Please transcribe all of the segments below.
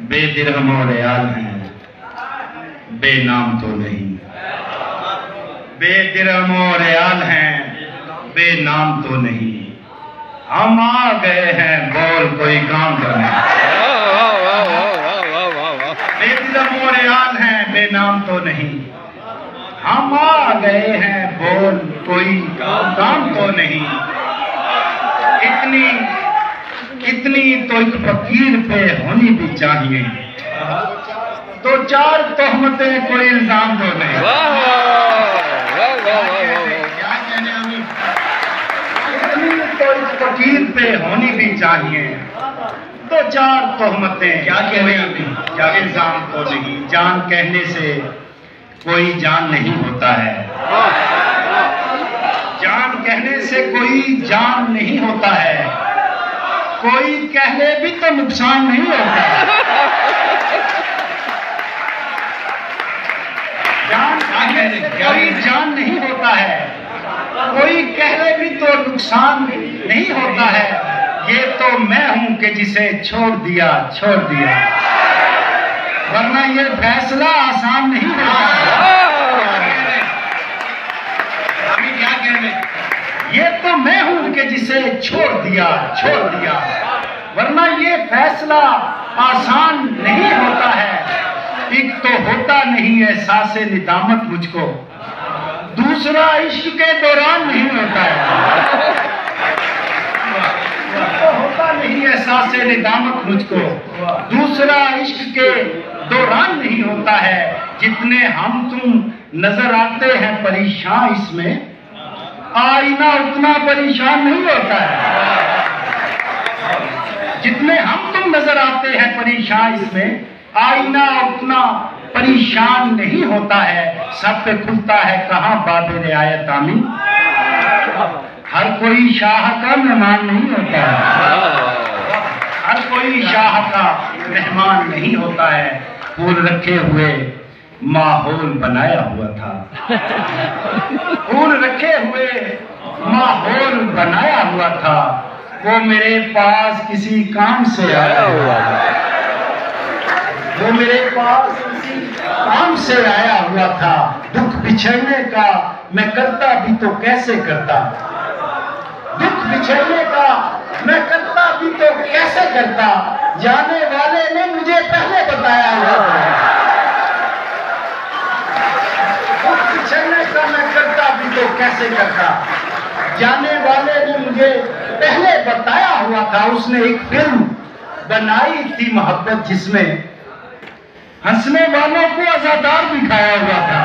बेदिरहम और रियाल हैं, बेनाम तो नहीं। बेदिरहम और रियाल हैं, बेनाम तो नहीं। हम आ गए हैं, बोल कोई काम तो नहीं। बेदिरहम और रियाल हैं, बेनाम तो नहीं। हम आ गए हैं, बोल कोई काम तो नहीं। इतनी तो एक फकीर पे होनी भी चाहिए, तो चार तोहमतें कोई इल्जाम तो नहीं। इतनी तो एक फकीर पे होनी भी चाहिए, तो चार तोहमतें क्या इल्जाम तो नहीं। जान कहने से कोई जान नहीं होता है, जान कहने से कोई जान नहीं होता है। कोई कह ले भी तो नुकसान नहीं होता है। जान कहने से कोई जान नहीं होता है, कोई कह ले भी तो नुकसान नहीं होता है। ये तो मैं हूं कि जिसे छोड़ दिया, वरना ये फैसला आसान नहीं होता। अभी क्या कह रहे? ये तो मैं हूं कि जिसे छोड़ दिया, वरना ये फैसला आसान नहीं होता है। एक तो होता नहीं एहसास निदामत मुझको, दूसरा इश्क के दौरान नहीं होता है। तो होता नहीं एहसास निदामत मुझको, दूसरा इश्क के दौरान नहीं होता है। जितने हम तुम नजर आते हैं परेशान, इसमें आईना उतना परेशान नहीं होता है। जितने हम तुम नजर आते हैं परेशान, इसमें आईना उतना परेशान नहीं होता है। सब पे खुलता है कहाँ बाबे रियायत आमीन। हर कोई शाह का मेहमान नहीं होता है, हर कोई शाह का मेहमान नहीं होता है। फूल रखे हुए माहौल बनाया हुआ था, फूल रखे हुए माहौल बनाया हुआ था। वो मेरे पास किसी काम से आया हुआ था, वो मेरे पास किसी काम से आया हुआ था। दुख बिछड़ने का मैं करता भी तो कैसे करता, दुख बिछड़ने का मैं करता भी तो कैसे करता। जाने वाले ने मुझे पहले बताया हुआ था, दुख बिछड़ने का मैं करता भी तो कैसे करता। जाने वाले ने मुझे पहले बताया हुआ था। उसने एक फिल्म बनाई थी मोहब्बत, जिसमें हंसने वालों को अज़ादार दिखाया हुआ था।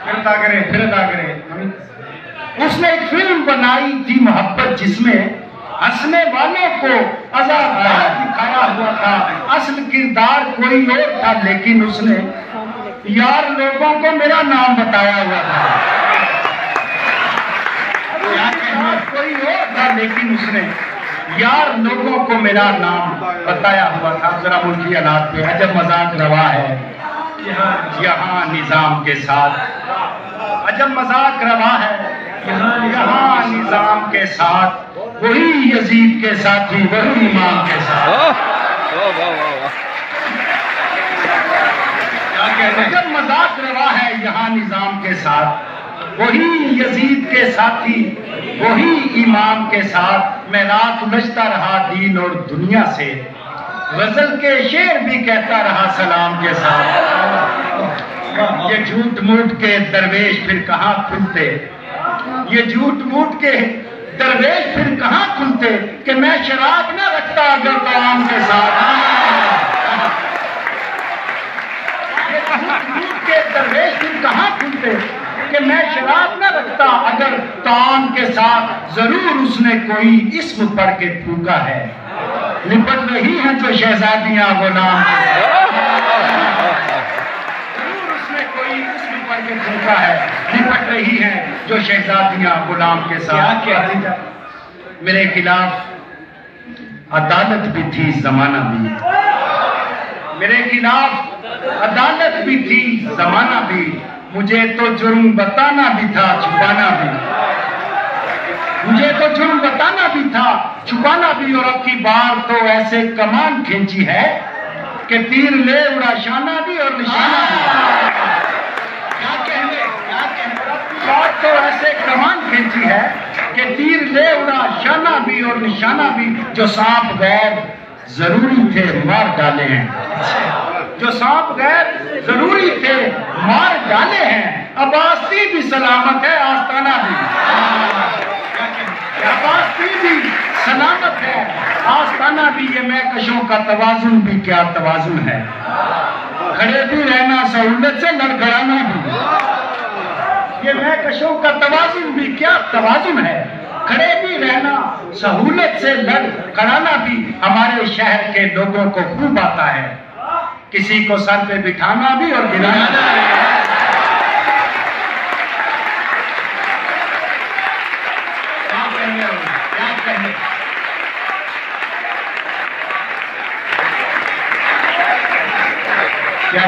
फिर अदा करें। उसने एक फिल्म बनाई थी मोहब्बत, जिसमें हंसने वालों को अज़ादार दिखाया हुआ था। असल किरदार कोई और था, लेकिन उसने यार लोगों को मेरा नाम बताया हुआ था। कोई और था, लेकिन उसने यार लोगों को मेरा नाम बताया हुआ था। जरा मुल्की हालात पे अजब मजाक रवा है यहाँ निजाम के साथ, अजब मजाक रवा है यहाँ निजाम के साथ। वही यजीद के साथी, वही इमाम के साथ। अजब मजाक रवा है यहाँ निजाम के साथ, वही यजीद के साथी, वही इमाम के साथ। मैं रात उलझता रहा दीन और दुनिया से, गजल के शेर भी कहता रहा सलाम के साथ। ये झूठ मूठ के दरवेश फिर कहाँ खुलते, ये झूठ मूठ के दरवेश फिर कहाँ खुलते, कि मैं शराब न रखता अगर तमाम के साथ। ये झूठ मूठ के दरवेश फिर कहाँ खुलते, कि मैं शराब न रखता अगर ताम के साथ। जरूर उसने कोई इस्म पढ़ के फूका है, लिपट रही हैं जो शहजादियां गुलाम। जरूर उसने कोई इस्म पढ़ के फूका है, लिपट रही हैं जो शहजादियां गुलाम के साथ। मेरे खिलाफ अदालत भी थी, जमाना भी, मेरे खिलाफ अदालत भी थी, जमाना भी। मुझे तो जुर्म बताना भी था, छुपाना भी। मुझे तो जुर्म बताना भी था, छुपाना भी, और अब की बार तो ऐसे कमान खींची है कि तीर ले उड़ा शाना भी और निशाना भी। क्या कहने अब की बार तो ऐसे कमान खींची है कि तीर ले उड़ा शाना भी और निशाना भी। जो सांप गैर जरूरी थे मार डाले हैं, जो सांप गैर जरूरी थे मार डाले हैं। अब आस्ती भी सलामत है आस्ताना भी, अब आस्ती भी सलामत है आस्ताना भी। ये महकशों का तवाजुन भी क्या तवाजुन है, खड़े भी रहना सहूलत से लड़खड़ाना भी। ये महकशों का तवाजुन भी क्या तवाजुन है, खड़े भी रहना सहूलत से लड़खड़ाना भी। हमारे शहर के लोगों को खूब आता है किसी को सर पे बिठाना भी और गिराना भी। क्या